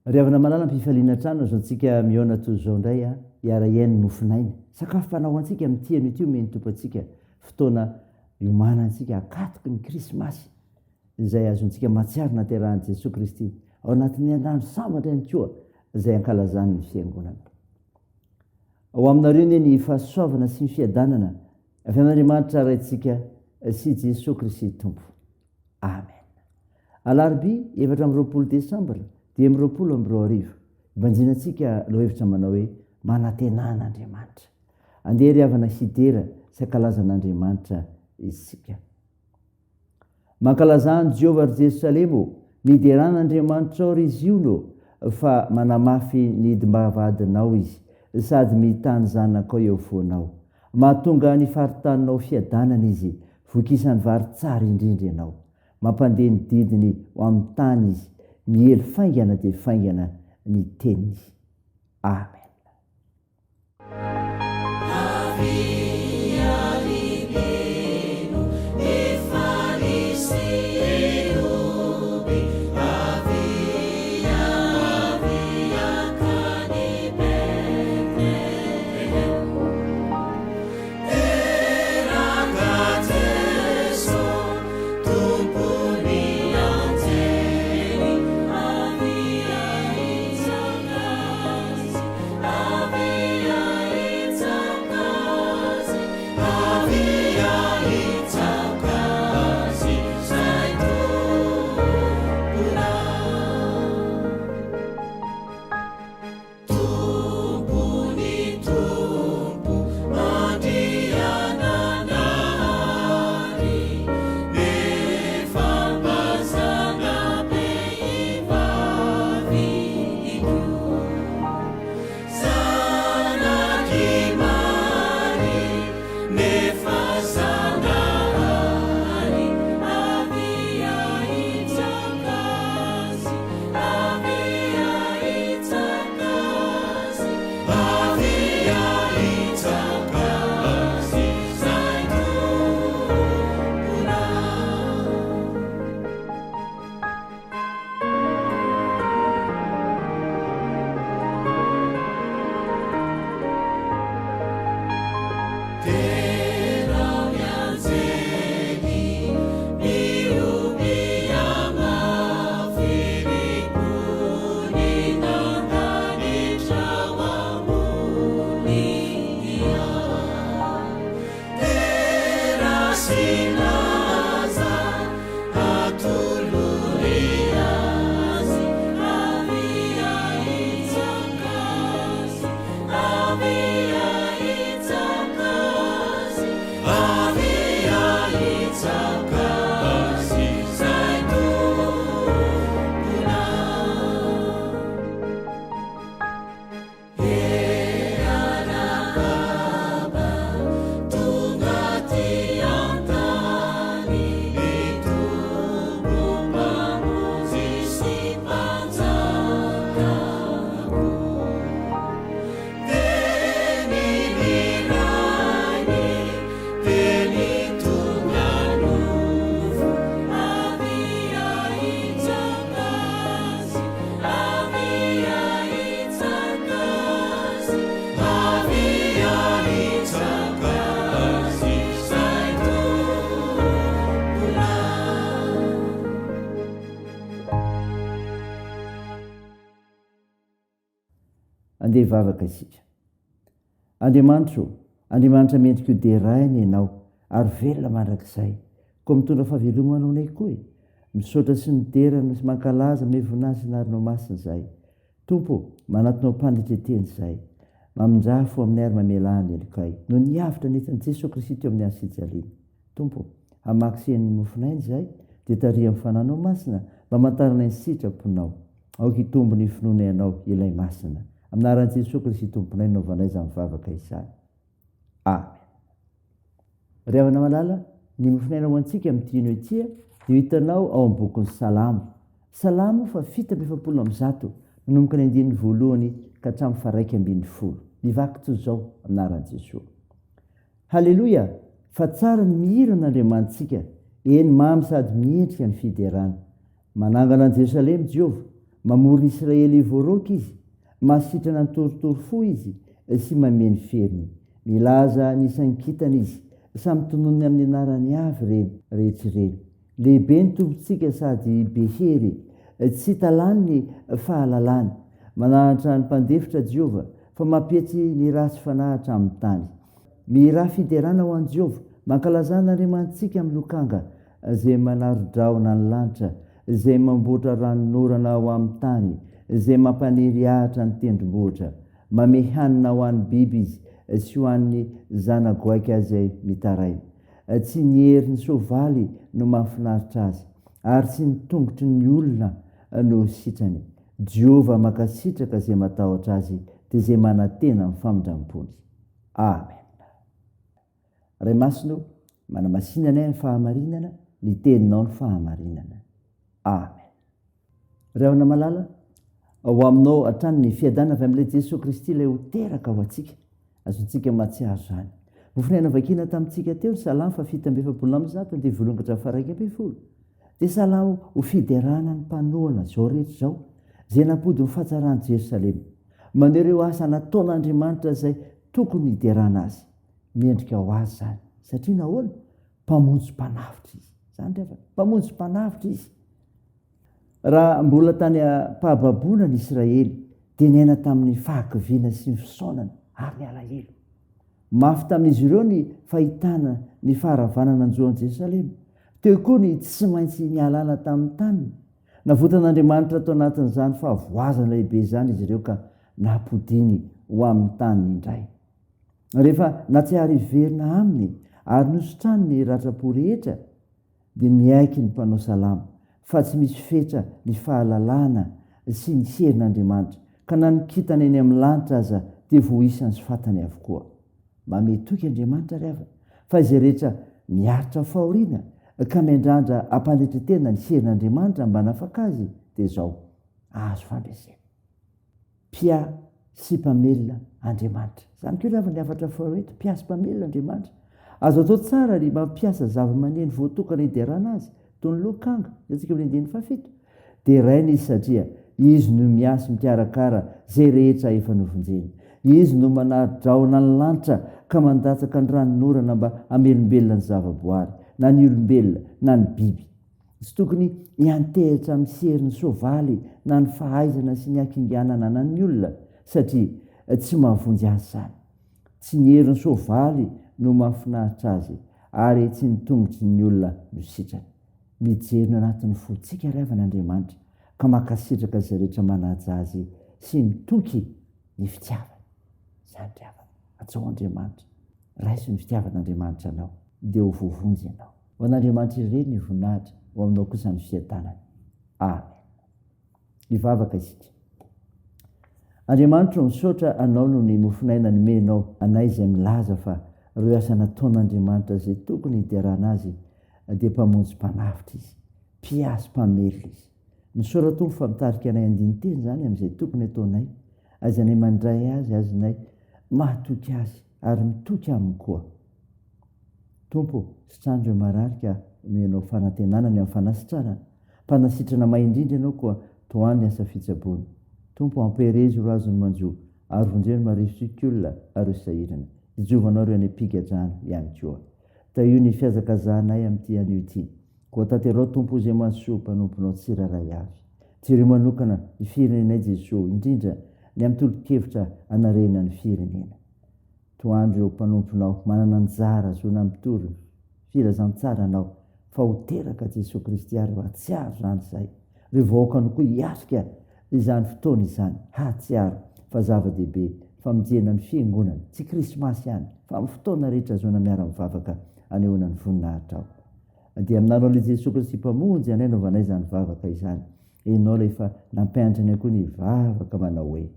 ry avana malala mpifaliana trano zao antsika miona toy zao indray a iara-iainy nofinainy sakafo fanao antsika amin'ntiano ity omeny tompo antsika fotoana iomana antsika akatiky ny krismasy izay azontsika matsiary naterahan'i Jesosy Kristy ao anatin'ny andrano sambatra ihany koa izay ankalazany fiangonana. Ao aminareo ne ny fahasoavana sy ny fiadanana avy amin'Andriamanitra raintsika sy Jesosy Kristy tompo. Amen. Alarobia 4 Desambra 2022 ibanjinantsika lo hevitra manao hoe manantenan'Andriamanitra. Andeha ry havana hidera sy ankalazan'Andriamanitra isika. Mankalazany Jehovah ry Jerusalemo, mideran'Andriamanitra ao ry izy io no fa manamafy ny hidim-bavadinao izy sady mitany zanakao eo foanao. Mahatonga ny faritaninao fiadanana izy, vokisan'ny vary tsara indrindra ianao. Mampandeha ny didiny ho amin'ny tany izy, miely faingana dia faingana ny teniny. Amen. Andeha vavaka isika. Andriamanitra mendrika ho derainy ianao ary velona mandrakizay, koa mitondra fahavelomana anay koa misaotra sy niderana sy mankalaza me voninahitra narinao masina izay. Tompo, manatonao mpanetreteny izay, mamindrafo amin'ny ary mamelahany elikay no niavitra netin'i Jesosy Kristy teo amin'ny anysijaliana. Tompo, hamakisen'ny mofinainy izay dia taria amin'ny fananao masina mba mantarana ny sitraponao. Aoka hitombo ny finoana ianao ilay masina. Aminaran'i Jesosy Kristy tomponay naovanay izany vavaka izany. Amen. Ry havana malala, ny mofinaina ho antsika amin'ity no ity dia hitanao ao amin'ny bokin'ny Salamo. Salamo fa 7:100 manomboka ny 1 voalohany ka hatramin'ny 1:1. Mivaky toy izao aminaran'i Jesosy. Halleloia! Fa tsara ny mihira n'Andriamanitsika, eny mamy sady miendrika ny fiderana. Manangana an'i Jerusalema Jehovah, mamory Israely voaroka izy, masitrana ny toritory fo izy sy mameny feriny. Milaza ny sankitana izy, samy tononony amin'ny anarany avy reny rehetra ireny. Lehibe ny tompontsika sady be hery, tsy talany ny fahalalany. Manahatra ny mpandefitra Jehova, fa mampietsy ny ratsy fanahatra amin'ny tany. Miraha fiderana ho an'i Jehova, mankalazana Andriamantsika amin'ny lokanga, izay manaro-drahona ny lanitra, izay mamboatra ranonorana ao amin'ny tany, izay mampaniry ahitra ny tendrombohitra. Mame hanina ho an'ny biby izy, sy ho an'ny zana-goaika izay mitaraina. Tsy ny herin'ny soavaly no mahafinaritra azy, ary tsy ny tongotry ny olona no sitrany. Jehova makasitraka izay matahotra azy, dia izay manantena amin'ny famindram-pony. Amen. Ray masino, manamasinana ny fahamarinana, ny teninao ny fahamarinana. Amen. Ray havana malala, ho aminao hatrany ny fiadanana avy amin'ilay Jesosy Kristy ilay ho teraka ho antsika, azontsika mahatsiaro izany. Nofinaina vakina tamintsika teo ny Salamo 7:100 dia volongatra faraika 12. Dia Salamo ho fiderana ny mpanohana izao rehetra izao, izay nampody ny fahatsarany Jerosalema. Maneo ireo asa nataon'Andriamanitra izay tokony hiderana azy. Miendrika ho azy izany, satria nahoana? Mpamonjy mpanafitra izy. Izany rehefa mpamonjy mpanafitra izy. Raha mbola tany am-pahababona ny Israely, dia niaina tamin'ny fahakiviana sy ny fisaonana ary alahelo. Mafy tamin'izy ireo ny fahitana ny faharavanana anjoan'i Jerosalema. Teo koa ny tsy maintsy nialana tamin'ny taniny. Navotan'Andriamanitra tao anatin'izany fahavoazana lehibe izany izy ireo ka napodiny ho amin'ny taniny indray. Rehefa natsiary verina aminy ary nosotrany ny ratrapo rehetra, dia miaiky ny mpanao salama, fa tsy misy fetra ny fahalalana sy ny herin'Andriamanitra, ka na nikitana eny amin'ny lanitra aza dia voisany sy fatany avokoa. Mametoky Andriamanitra rehefa, fa izay rehetra miaritra fahoriana ka miandrandra ampanetretena ny herin'Andriamanitra mba nafaka azy, dia izao azo fandresena. Pia sy mpamelona Andriamanitra. Izany koa rehefa niavatra fahoretra, pia sy mpamelona Andriamanitra. Azo atao tsara ny mampiasa zava-maneno voatokana hiderana azy, toy ny lokanga, antsika amin'ny 7, dia rainy izy satria izy no miasa mikarakara izay rehetra efa novonjeny. Izy no manaro-drahona ny lanitra ka mandatsaka ny ranonorana mba hamelombelona ny zava-boary, na ny olombelona na ny biby. Tsy tokony hiantehitra amin'ny serin'ny soavaly na ny fahaizana sy ny hakinganana na ny olona, satria tsy mahavonjy azy izany. Tsy ny herin'ny soavaly no mahafinaritra azy, ary tsy ny tongotry ny olona no sitrany. Mijery no anatin'ny fontsika rehevan'Andriamanitra, ka makasitraka izay rehetra manaja azy sy mitoky ny fitiavana. Izany rehefa atao Andriamanitra, raisy ny fitiavan'Andriamanitra anao, dia ho voavonjy ianao. Ho an'Andriamanitra ireny ny voninahitra, ho aminao kosa ny fiadanana. Amen. Mivavaka isika. Andriamanitra misaotra anao no ny mofinaina ny menao anay izay milaza fa ireo asa nataon'Andriamanitra izay tokony hiderana azy dia mpamonjy mpanafitra izy, mpiasy mpamelona izy. Misaotra tompo fa mitarika anay andiny teny izany amin'izay tokony ataonay, azanay mandray azy, azanay mahatoky azy ary mitoky aminy koa. Tompo, sitrandro mararika menao fanantenana ny amin'ny fanasitrana, mpanasitrana mahindrindra ianao koa toany asa fitsaboana. Tompo, amperezy ro azony manjo, ary vonjeny marisik'olona ary sahirana. Ijovanao ireo any ampigadrana ihany koa. Taio ny fiazakazahanay amin'ity anio ity. Koa tanterao tompo izay mahasoa mpanomponao tsiraray avy. Jereo manokana ny firenenay Jesosy, indrindra ny amin'ny tolo-kevitra anarena ny firenena. Toandro eo mpanomponao, manana anjara zona mitory, filazantsara anao, fa ho teraka Jesosy Kristy ary hatsiaro izany izay. Reo vahoakany koa hiatrika izany fotoana izany, hatsiaro fa zava-dehibe, fa mijena ny fiangonana, tsy krismasy ihany, fa amin'ny fotoana rehetra zona miara-mivavaka anehoana ny voninahitra ao. Dia aminareo ilay Jesosy Kristy mpamonjy anay naovanay izany vavaka izany. Ianao ilay efa nampianatra koa ny vavaka manao hoe: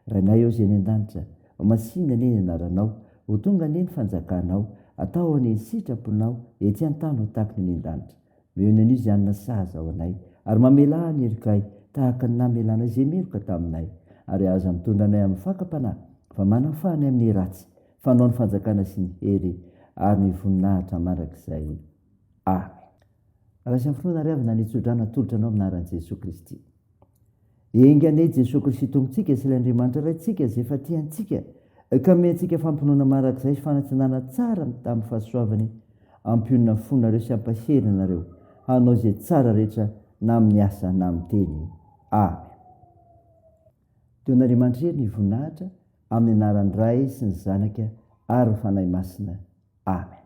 Rainay eo izay ny an-danitra, masinga ny anaranao, ho tonga ny fanjakanao, atao any sitraponao, ety an-tany ho tahaka ny an-danitra. Mehona an'io izany nasaza ao anay, ary mamela ny erikay tahaka ny namelana izay meloka taminay, ary aza mitondra anay amin'ny fakapanahy, fa manafahany amin'ny ratsy, fanao ny fanjakana sy ny hery ary ny voninahitra mandrakizay. Amen. Raha sy amin'ny fotoana ry avy na nitsodrana tolotra anao amin'ny anaran'i Jesosy Kristy. Amen. Ivavaka isika. Andriamanitra engane Jesosy Kristy tompontsika sy ilay Andriamanitra raintsika izay efa tiantsika ka mentsika fampinoana marak'izay sy fanatsinana tsara tamin'ny fahasoavany ampionina ny fonareo sy ampaherina nareo hanao izay tsara rehetra na amin'ny asa na amin'ny teny. Amen. Teo n'Andriamanitra ny voninahitra amin'ny anaran'ny Ray sy ny Zanaka ary ny Fanahy Masina. Amen.